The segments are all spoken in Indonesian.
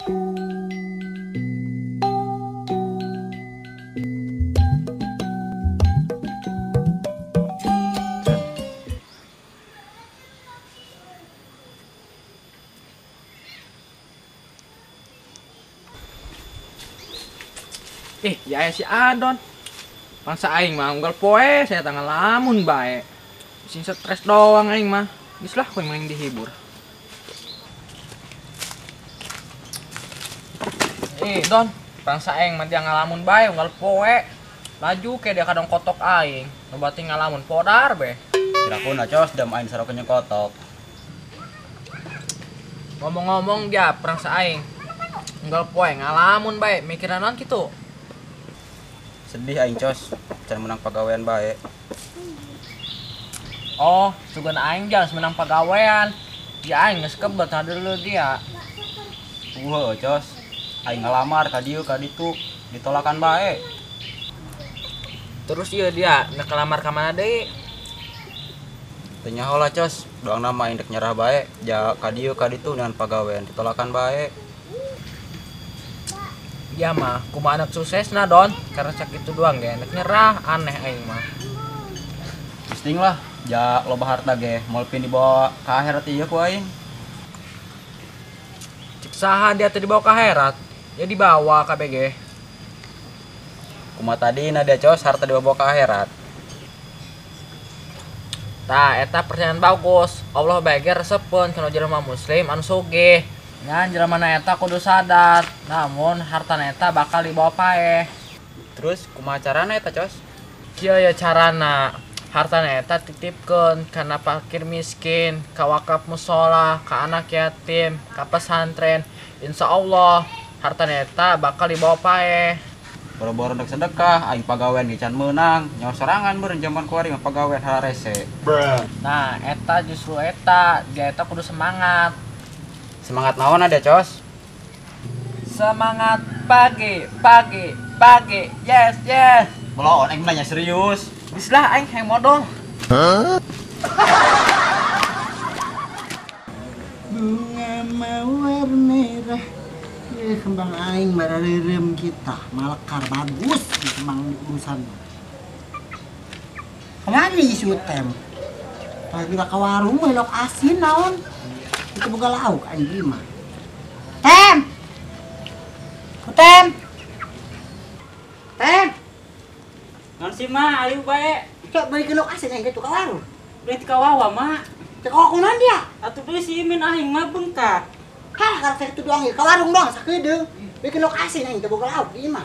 Ya si Adon. Bangsa aing mah unggal poe saya tanggal lamun bae. Sing stres doang aing mah. Geus lah kowe mending dihibur. Don, bangsa aing mah dia ngalamun bae unggal poe. Laju ke dia kadang kotok aing. Nu bati ngalamun podar be. Kira-kira cos dam aing sarokeun kotok. Ngomong-ngomong dia bangsa aing. Unggal poe ngalamun bae mikiran naon kitu. Sedih aing cos, can menang pagawean bae. Oh, sugan aing jas menang pagawean. Ya aing geus kebet dulu dia. Cos. Aing ngalamar ka dieu ka ditu, ditolakan bae. Terus ieu dia nek lamar ka mana deui? Teu nyaho lah cos, doang nama aing dek nyerah bae, ja ka dieu ka ditu dengan pagawean ditolakan bae. Ya mah, kumaha anak sukses nah Don, karena sakit itu doang ge, nek nyerah aneh aing mah. Penting lah, ja loba harta ge, moal pin dibawa ka akhirat ieu ku aing. Cik saha dia teh dibawa ka akhirat? Ya dibawa ka BG. Kumaha tadina dia cos, harta dibawa ka akhirat. Tah, eta pertanyaan bagus. Allah bae ge resepkeun kana jelema muslim anu sugih. Ngan jelema eta kudu sadar, namun hartana eta bakal dibawa paeh. Terus kumaha carana eta cos? Kieu ya carana. Hartana eta titipkeun kana fakir miskin, ka wakaf mushola, ka anak yatim, ka pesantren. Insyaallah hartana eta bakal dibawa paeh. Boro-boro dek sedekah, aing pagawean ge can meunang, nyawa sorangan beureun jaman kuari mah pagawean halarese. Nah, eta justru eta, dia eta kudu semangat. Semangat naon ada cos? Semangat pagi, pagi, pagi. Yes, yes. Belum, aing nanya serius. Bislah aing hayang modal. Bunga mawar merah. Kembang aing marareureum kita, malekar bagus di kembang urusan. Kemana isu tem? Pagi ka warung melok asin naon? Itu boga lauk aing beli mah. Tem. Tem. Tem. Naon sih mah ayu bae. Cok beli lauk asin aing kitu ka warung. Beli ti kawawa mah. Cek kunaon dia? Atuh beli si Imin aing mah bengkak. Hah, karena itu doang ya, ke warung doang sakedeung. Bikin lauk asin aing teh boga lauk di imah.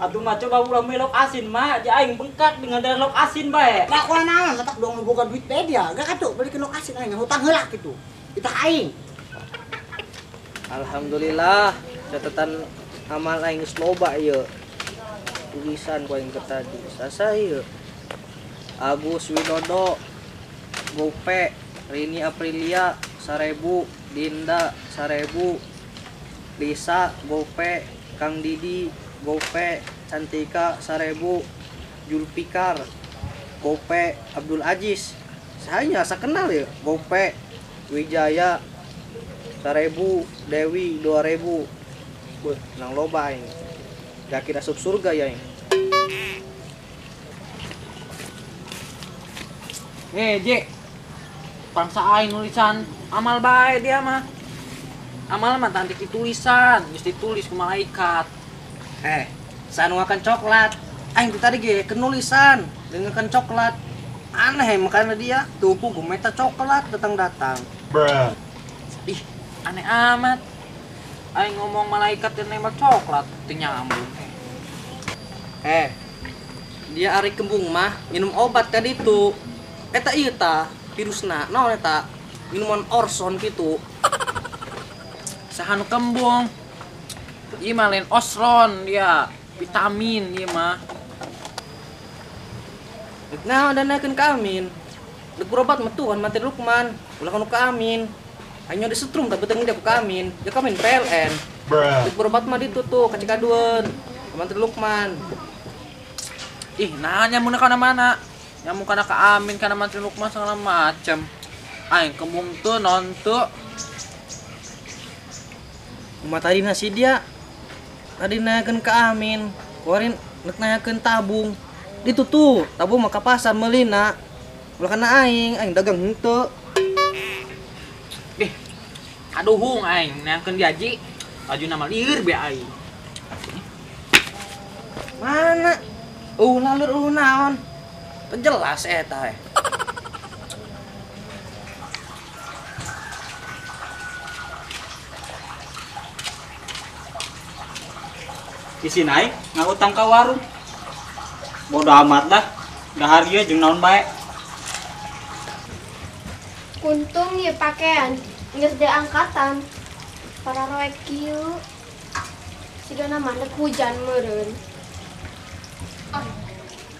Atuh mah coba ulah beli lauk asin mah, ja aing bengkak dengan dari lauk asin bae. Lah kunaon naon, matak dong boga duit bae dia. Gak atuh beli lauk asin aing hutang heula kitu. Kita aing. Alhamdulillah, catatan amal aing geus loba ieu. Tulisan ku aing tadi. Sasa ieu. Agus Widodo, Gope, Rini Aprilia, 1000, Dinda, 1000, Lisa, Gope, Kang Didi, Gope, Cantika, 1000, Julpikar, Gope, Abdul Aziz. Saya kenal ya, Gope, Wijaya, 1000, Dewi 2000. Beuh, nang loba aing. Yakin asup surga ya aing. J. Bangsa aing nulisan amal bae dia mah. Amal mah tantik ditulisan, geus ditulis ku malaikat. Sanuakan coklat. Aing tadi ge kenulisan dengan coklat. Aneh makanya dia tuku gumeta coklat datang-datang. Ih, aneh amat. Aing ngomong malaikat yang nembak coklat, teu nyambung. Dia ari kembung mah minum obat ka ditu. Eta ieu tah virusna naon eta? Minuman Orson kitu. Saha nu kembung? Ieu mah lain Osron dia, vitamin ieu mah. Nah, udah naikin ke Amin. Dek berobat mah tuh kan mati Lukman. Ulah kanu ke Amin. Hanya disetrum tapi beteng dia ke Amin. Dia ke Amin PLN. Dek berobat mah ditu tuh ka Cikadueun. Ke mati Lukman. Ih, nanya mun kana mana? Nyamu kana ka Amin kana mati Lukman segala macem. Aing kembung teu non teu. Uma tadi nasi dia. Tadi nanyakeun ka Amin. Kuarin nanyakeun tabung. Ditu tuh, tabung mah ka pasar meulina. Ulah kana aing dagang henteu. Aduh hung aing neangkeun diaji. Baju nama lieur be aing. Mana? Lalur naon? Jelas eta Isi naik ngutang ka warung. Bodo amat dah. Dahar ieu jeung naon bae. Kuntung ya pakaian geus angkatan para roek kieu sigana mandek hujan meureun.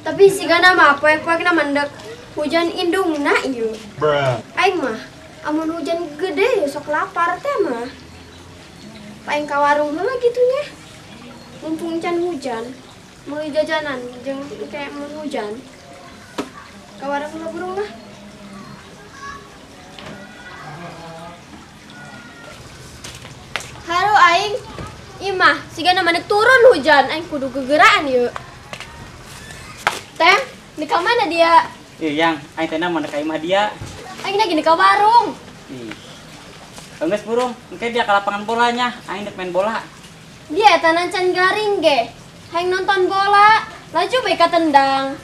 Tapi sigana mah poek-poekna mandek hujan indungna ieu. Aing mah amun hujan gede sok lapar teh mah. Paling ka warung heula kitu nya. Mumpung can hujan, meuli jajanan jeung kayak mun hujan. Ka warung heula burung lah. Halo aing, imah sigana mandek turun hujan, aing kudu gegeraan yeuh. Tem, di ka mana dia? Yang aing teh mana ka imah dia. Aing lagi di ka warung. Geus burung, engke dia ka lapangan bolanya, aing dek main bola. Dia eta nancan garing ge. Aing nonton bola, laju bae ka tendang.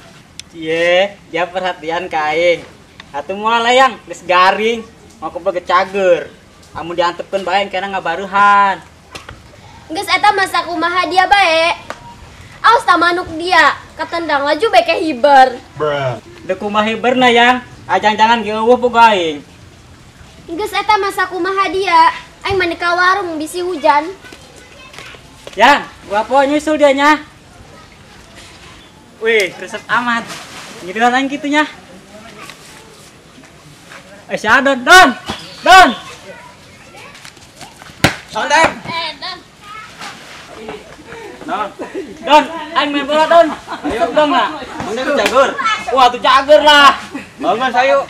Iye, dia perhatian ka aing. Atuh moal layang, geus garing, mau kebeget cager. Amun diantepkeun bae kena ngabaruhan. Geus eta masa kumaha dia bae. Aos ta manuk dia, katendang laju bae ke hiber. Deuk kumaha hiberna yang, ajang-jangan ge eueuh boga aing. Geus eta masa kumaha dia, aing mandi ka warung bisi hujan. Yang, gua po nyusul dia nya. Wih, resep amat. Ngidelan aing kitu nya. Si Don. Sondem. Don, aing main bola Don. Ayo dong lah. Mana tuh jager? Wah, tuh jager lah. Bangun ayo.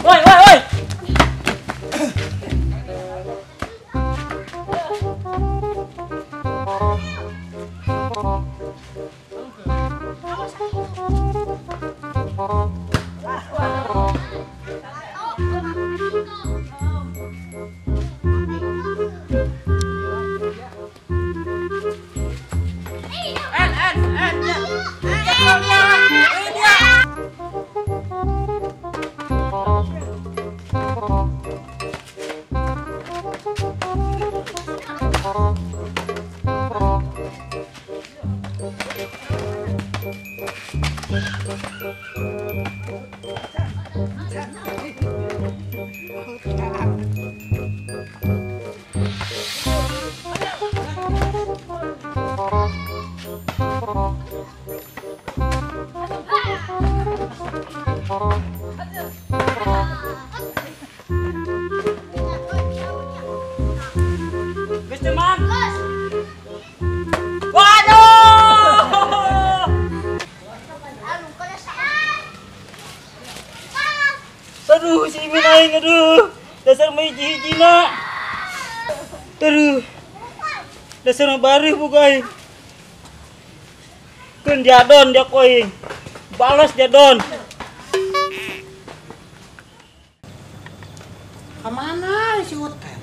Woi. Gus Demam. Waduh. Aduh, si Imin aing aduh. Dasar mah hiji-hijina. Aduh. Dasar mah bari buka aing. Keun dia Don dia koing. Balas dia Don. Kemana si Uter?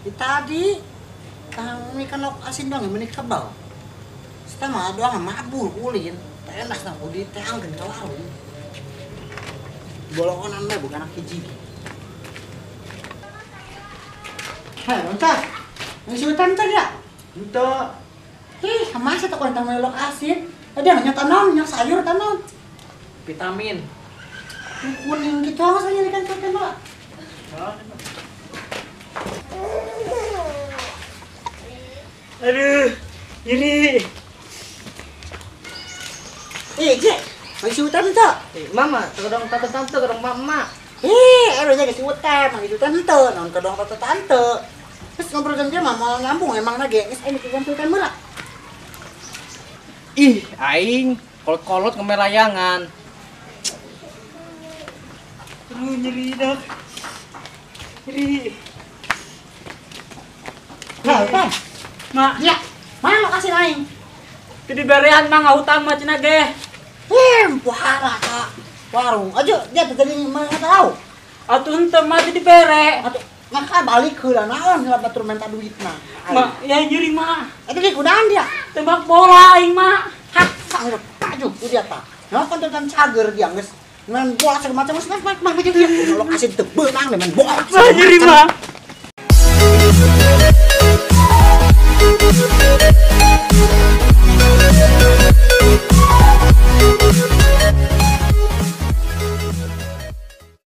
Di tadi kami kan lauk asin dong, menik kebal. Kita mah doang mabur ulin. Enak nang udi teh anggen ka warung. Bolongan mah bukan anak hiji. Heh, Uter. Si Uter entar ya? Ento. Kemana sih tak kuantang lauk asin? Tadi nanya tanam, nanya sayur tanam. Vitamin. Kuning gitu aja saya ikan ikan Pak. Aduh, ini. Jek, si Uter ento. Mama, kedong tante-tante, kedong mama. Eronya si Uter, mang itu tante, non kedong tante. Terus ngobrol jam mau nyambung emang lagi. Geus ini ke konsultan murah. Ih, aing kolot-kolot ngemelayangan. Nyeri dok. Nyeri. Hei, Mak, ya, mana lo kasih aing? itu diberian mah ngutang mah cenah ge. Puara kak, warung aja dia tadi mana tahu. Atuh henteu mah teu dibere. Atau ngaka balik ke lah naon lah batur minta duit nah. Mak, ya nyeri mah. Itu di kudahan dia. Tembak bola aing mah. Hak sangat tajuk dia tak. Nah kan tentang cager dia geus main bola segala macam mas dia. Kalau kasih tebel nang dengan bola. Nyeri mah.